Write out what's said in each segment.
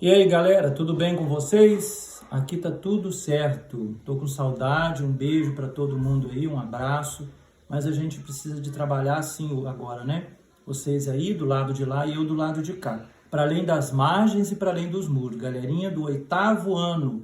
E aí, galera, tudo bem com vocês? Aqui tá tudo certo. Tô com saudade, um beijo para todo mundo aí, um abraço. Mas a gente precisa de trabalhar assim agora, né? Vocês aí do lado de lá e eu do lado de cá. Para além das margens e para além dos muros. Galerinha do 8º ano.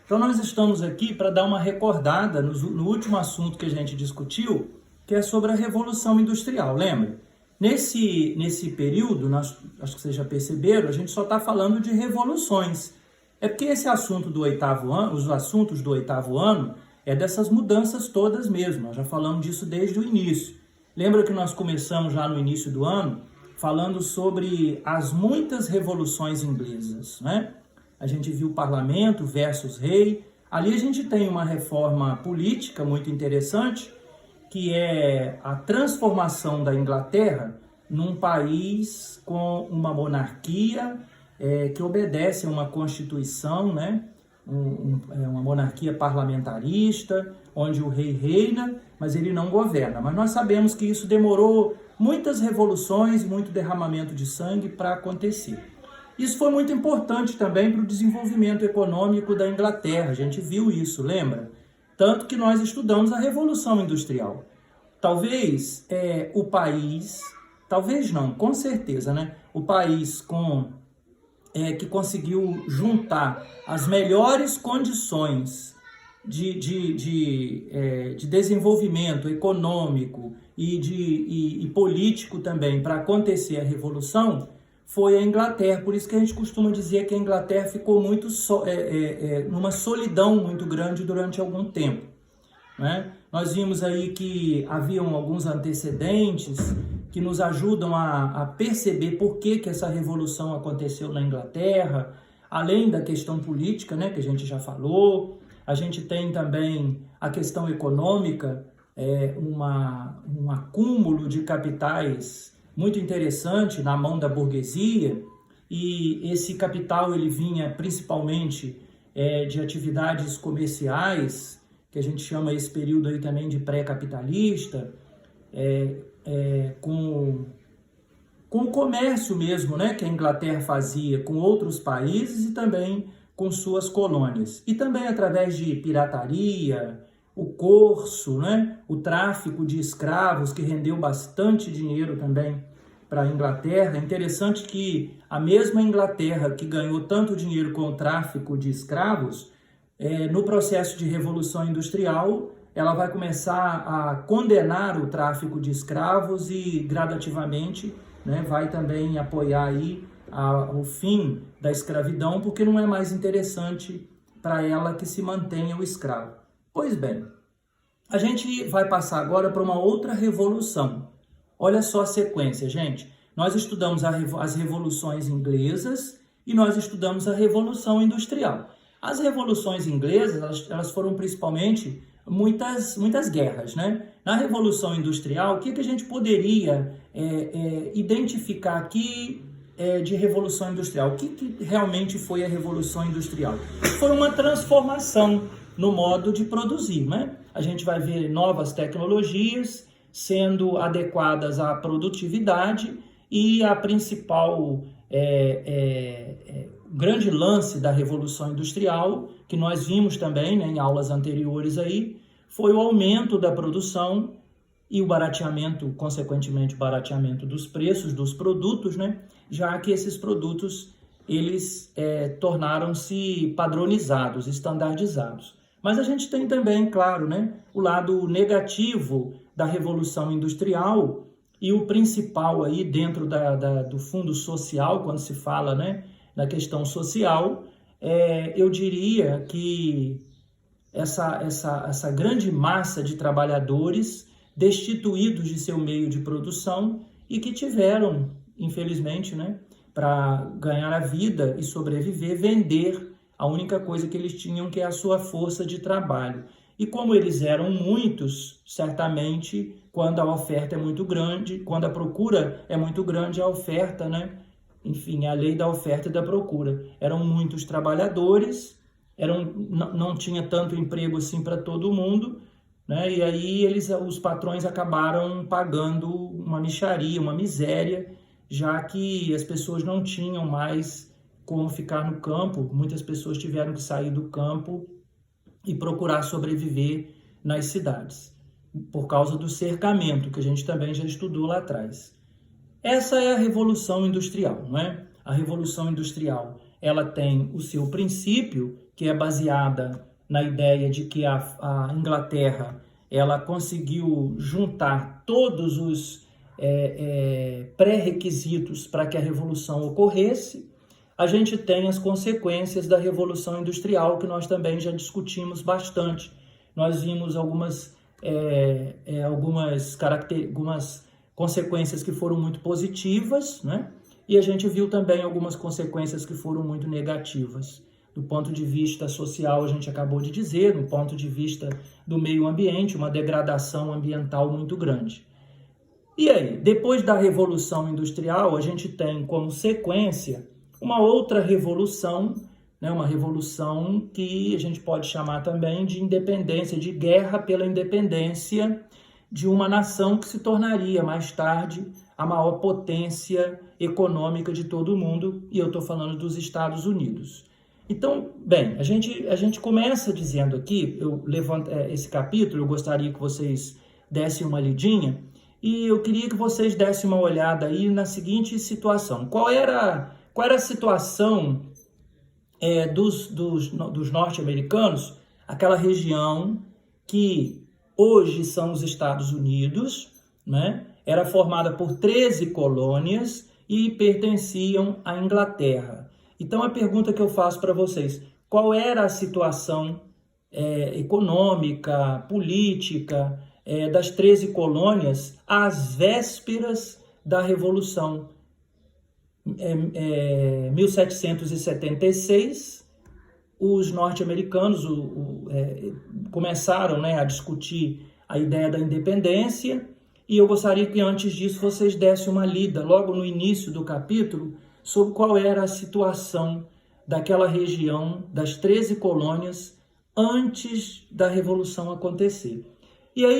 Então nós estamos aqui para dar uma recordada no último assunto que a gente discutiu, que é sobre a Revolução Industrial, lembra? Nesse período, acho que vocês já perceberam, a gente só está falando de revoluções. É porque esse assunto do 8º ano, os assuntos do 8º ano, é dessas mudanças todas mesmo. Nós já falamos disso desde o início. Lembra que nós começamos já no início do ano falando sobre as muitas revoluções inglesas, né? A gente viu parlamento versus rei. Ali a gente tem uma reforma política muito interessante, que é a transformação da Inglaterra num país com uma monarquia que obedece a uma constituição, né? Uma monarquia parlamentarista, onde o rei reina, mas ele não governa. Mas nós sabemos que isso demorou muitas revoluções, muito derramamento de sangue para acontecer. Isso foi muito importante também para o desenvolvimento econômico da Inglaterra, a gente viu isso, lembra? Tanto que nós estudamos a Revolução Industrial. Talvez o país, talvez não, com certeza, né? O país que conseguiu juntar as melhores condições de desenvolvimento econômico e político também para acontecer a Revolução foi a Inglaterra. Por isso que a gente costuma dizer que a Inglaterra ficou numa solidão muito grande durante algum tempo, né? Nós vimos aí que haviam alguns antecedentes que nos ajudam a perceber por que essa revolução aconteceu na Inglaterra, além da questão política, né, que a gente já falou. A gente tem também a questão econômica, um acúmulo de capitais muito interessante na mão da burguesia, e esse capital ele vinha principalmente de atividades comerciais, que a gente chama esse período aí também de pré-capitalista, com o comércio mesmo, né, que a Inglaterra fazia com outros países e também com suas colônias. E também através de pirataria, o corso, né, o tráfico de escravos, que rendeu bastante dinheiro também para a Inglaterra. É interessante que a mesma Inglaterra que ganhou tanto dinheiro com o tráfico de escravos, no processo de Revolução Industrial, ela vai começar a condenar o tráfico de escravos e, gradativamente, né, vai também apoiar aí o fim da escravidão, porque não é mais interessante para ela que se mantenha o escravo. Pois bem, a gente vai passar agora para uma outra revolução. Olha só a sequência, gente. Nós estudamos as revoluções inglesas e nós estudamos a Revolução Industrial. As revoluções inglesas, elas foram principalmente muitas guerras, né? Na Revolução Industrial, o que a gente poderia identificar aqui de Revolução Industrial? O que realmente foi a Revolução Industrial? Foi uma transformação no modo de produzir, né? A gente vai ver novas tecnologias sendo adequadas à produtividade, e a principal grande lance da Revolução Industrial, que nós vimos também, né, em aulas anteriores aí, foi o aumento da produção e o barateamento, consequentemente, o barateamento dos preços dos produtos, né, já que esses produtos eles tornaram-se padronizados, estandardizados. Mas a gente tem também, claro, né, o lado negativo da Revolução Industrial, e o principal aí dentro do fundo social, quando se fala, né, na questão social, eu diria que essa grande massa de trabalhadores destituídos de seu meio de produção e que tiveram, infelizmente, né, para ganhar a vida e sobreviver, vender a única coisa que eles tinham, que é a sua força de trabalho. E como eles eram muitos, certamente, quando a oferta é muito grande, quando a procura é muito grande, a oferta, né? Enfim, a lei da oferta e da procura. Eram muitos trabalhadores, não tinha tanto emprego assim para todo mundo, né? E aí os patrões acabaram pagando uma mixaria, uma miséria, já que as pessoas não tinham mais como ficar no campo. Muitas pessoas tiveram que sair do campo e procurar sobreviver nas cidades, por causa do cercamento, que a gente também já estudou lá atrás. Essa é a Revolução Industrial, não é? A Revolução Industrial, ela tem o seu princípio, que é baseada na ideia de que a Inglaterra, ela conseguiu juntar todos os pré-requisitos para que a Revolução ocorresse. A gente tem as consequências da Revolução Industrial, que nós também já discutimos bastante. Nós vimos algumas consequências que foram muito positivas, né? E a gente viu também algumas consequências que foram muito negativas. Do ponto de vista social, a gente acabou de dizer, do ponto de vista do meio ambiente, uma degradação ambiental muito grande. E aí, depois da Revolução Industrial, a gente tem como sequência uma outra revolução, né? Uma revolução que a gente pode chamar também de independência, de guerra pela independência de uma nação que se tornaria mais tarde a maior potência econômica de todo o mundo, e eu estou falando dos Estados Unidos. Então, bem, a gente começa dizendo aqui, eu levanto esse capítulo, eu gostaria que vocês dessem uma lidinha, e eu queria que vocês dessem uma olhada aí na seguinte situação. Qual era a situação dos norte-americanos, aquela região que hoje são os Estados Unidos, né? Era formada por 13 colônias e pertenciam à Inglaterra. Então, a pergunta que eu faço para vocês, qual era a situação econômica, política das 13 colônias às vésperas da Revolução? 1776, os norte-americanos começaram, né, a discutir a ideia da independência, e eu gostaria que antes disso vocês dessem uma lida, logo no início do capítulo, sobre qual era a situação daquela região, das 13 colônias, antes da Revolução acontecer. E aí